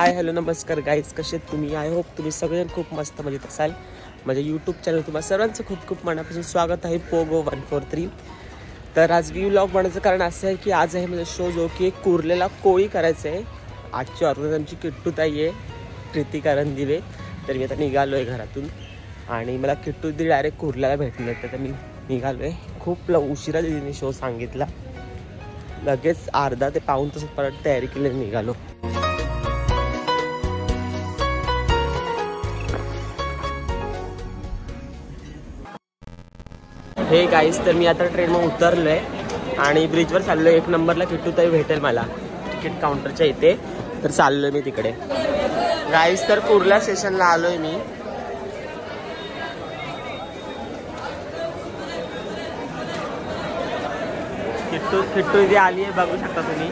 Hi hello नमस्कार guys, कसे तुम्ही? आय होप तुम्ही सगळेजण खूप मस्त मजेत असाल. माझ्या यूट्यूब चॅनल तुम्हाला सर्वांचं खूप खूप मनापासून स्वागत आहे. पोगो 143. तर आज व्लॉग बनवायचं कारण असं आहे की आज आहे माझा शो जो की एक कुर्लेला कोळी करायचं आहे. आजची ऑर्गनायझर आमची किट्टू ताई आहे, प्रीतिका रणदिवे. तर मी आता निघालो आहे घरातून आणि मला किट्टू दी डायरेक्ट कुर्ल्याला भेटलं, तर मी निघालो आहे. खूप उशिरा दिदीने शो सांगितला, लगेच अर्धा ते पाऊण तास परत तयारी केली निघालो. हे गाईस, तर मी आता ट्रेनमध्ये उतरलो आहे आणि ब्रिजवर चाललो आहे. 1 नंबरला किट्टू ताई भेटेल मला तिकीट काउंटरच्या इथे, तर चाललो आहे मी तिकडे. गाईस, तर कुर्ला स्टेशनला आलो आहे मी. किट्टू इथे आली आहे, बघू शकता तुम्ही.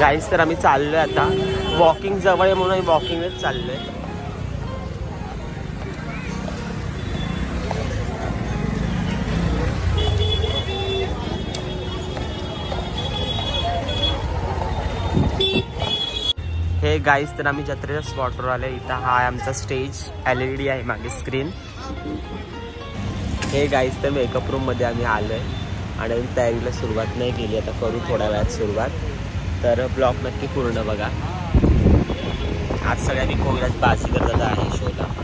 गाईस, तर आम्ही चाललोय आता. वॉकिंग जवळ आहे म्हणून आम्ही वॉकिंगच चाललोय. हे गाईस, तर आम्ही जत्रेच्या स्पॉटवर आले. इथं हा आहे आमचा स्टेज, LED आहे मागे स्क्रीन. हे गाईस, तर मेकअप रूम मध्ये आम्ही आलोय आणि अजून तयारीला सुरुवात नाही केली. आता करू थोड्या वेळात सुरुवात. तर ब्लॉग नक्की पूर्ण बघा. आज सगळ्यांनी कोविराज बाजी करत आहे शोला.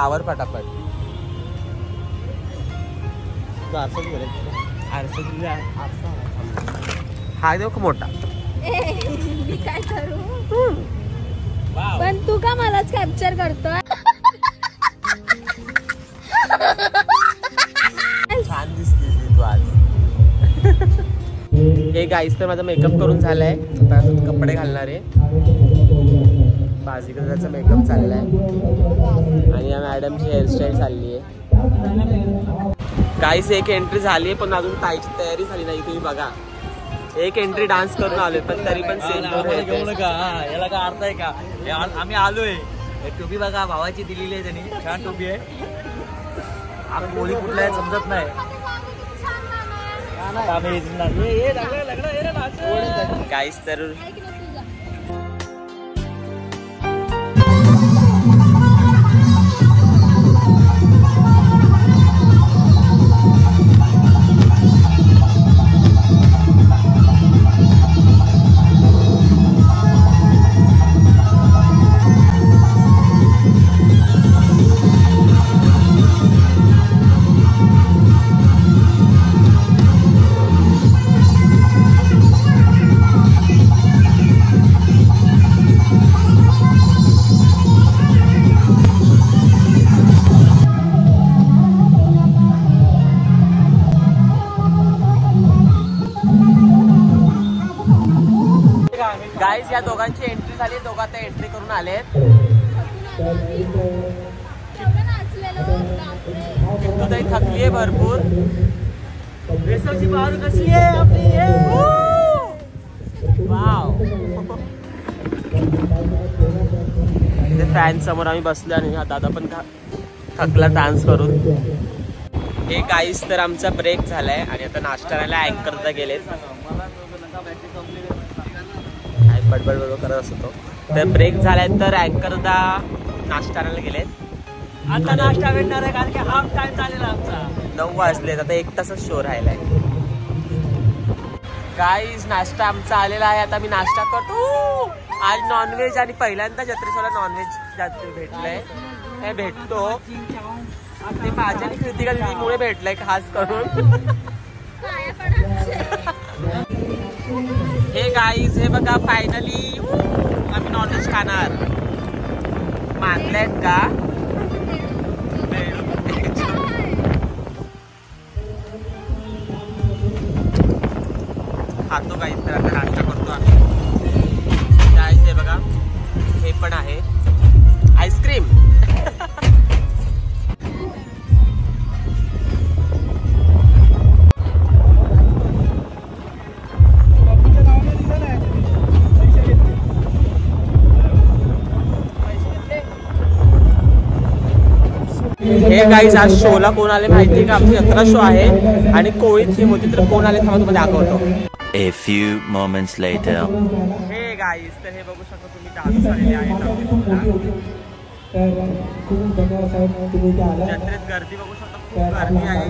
आवर पटापट हा देऊ का मोठा. मी काय करू, पण तू का मलाच कॅप्चर करतोय? छान दिसते तू आज. हे गाईस, तर माझा मेकअप करून झालाय. आता कपडे घालणार आहे. बाजीगराचा मेकअप चाललाय आणि या मॅडमची हेअरस्टाईल चालली आहे. गाईस, एक एंट्री झाली आहे पण अजून ताईची तयारी झाली नाही. तुम्ही बघा, एक एंट्री डान्स करून आलोय पण तरी पण सेम याला का अर्थ आहे का? आम्ही आलोय. टोपी बघा, भावाची दिलेली आहे त्यांनी, छान टोपी आहे. आम्ही बोली कुठला आहे समजत नाही. गाईस, तर गाईस, या दोघांची एंट्री झाली. दोघं आता एंट्री करून आलेत. किट्टू ताई थकली आहे भरपूर. रेसवची बाजू कशी आहे आपली? वाव. इथे फॅन समोर आम्ही बसलो आणि हा दादा पण थकला डान्स करून. हे गाईस, तर आमचा ब्रेक झालाय आणि आता नाश्त्याला अँकरला गेलेत. बडबड करत असतो. तर ब्रेक झालाय तर अँकरदा नाश्ता आणायला गेलेत. आता नाश्ता भेटणार आहे कारण की हाफ टाइम झालेला आमचा. 9 वाजलेत. आता 1 तासच शो राहिलाय. गाईज, नाश्ता आमचा आलेला आहे. आता मी नाश्ता करतो. आज नॉनव्हेज आणि पहिल्यांदा जत्रेला नॉनव्हेज भेटलंय. हे भेटतो ते माझ्या कृतिका दीदीमुळे भेटलंय खास करून. हे गाईज, हे बघा फायनली आम्ही नॉनव्हेज खाणार. मानलेत का? खातो गाईज. तर आता नाश्ता करतो आम्ही. गाईज, हे बघा, हे पण आहे आईस्क्रीम. हे गाईज आज शोला कोण आले माहितीये का? आमची जत्रा शो आहे आणि कोळी थीम होती, तर कोण आले थांबा तुम्हाला दाखवतो. A few moments later. Hey guys, तर हे बघू शकता तुम्ही दादू आलेले आहेत जत्रेत. गर्दी बघू शकता, खूप गर्दी आहे.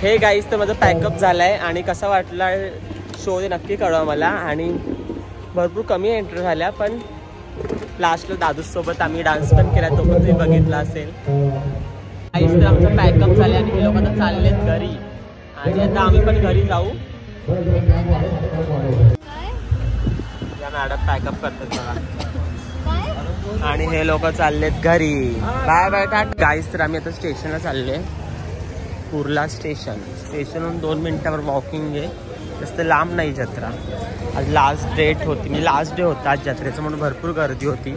हे गाईज, तर माझं पॅकअप झालाय आणि कसा वाटला शो ते नक्की कळवा मला. आणि भरपूर कमी एंट्री झाल्या, पण लास्टला दादूसोबत आम्ही डान्स पण केला, तो पण तुम्ही बघितला असेल. गाईज, तर आमचं पॅकअप झाले आणि हे लोक आता चाललेत घरी आणि आता आम्ही पण घरी जाऊ. या मॅडम पॅकअप करतात बघा आणि हे लोक चाललेत घरी. Bye bye Tata. गाईज, तर आम्ही आता स्टेशनला चाललोय, कुर्ला स्टेशनहून 2 मिनिटावर वॉकिंग आहे, जास्त लांब नाही जत्रा. आज लास्ट डेट होती, म्हणजे लास्ट डे होता आज जत्रेचं, म्हणून भरपूर गर्दी होती.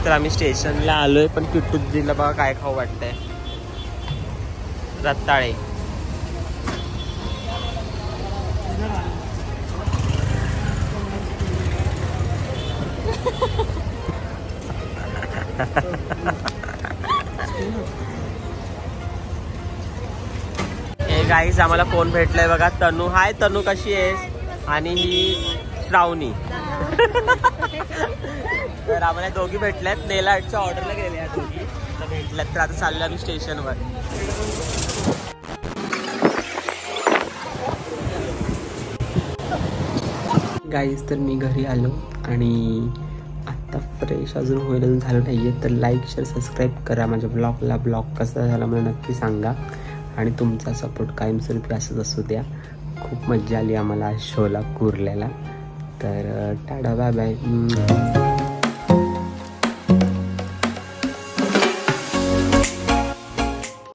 तर आम्ही स्टेशनला आलोय, पण किट्टू दिला बघा काय खाऊ वाटतंय. रताळे. गाईज, आम्हाला कोण भेटलंय बघा, तनू. हाय तनू, कशी आहेस? आणि ही श्रावणी. तर आम्हाला दोघी भेटल्यात, नेल आर्टच्या ऑर्डरला गेल्या दोघी, तर भेटल्यात. तर आता चाललो आम्ही स्टेशनवर. गाईज, तर मी घरी आलो आणि आत्ता फ्रेश अजून होईल झालं नाही आहे. तर लाईक शेअर सबस्क्राईब करा माझ्या ब्लॉगला. ब्लॉग कसा झाला मला नक्की सांगा आणि तुमचा सपोर्ट कायमस्वरूपी असंच असू द्या. खूप मजा आली आम्हाला शोला कुर्ल्याला. तर टाटा, बाय बाय.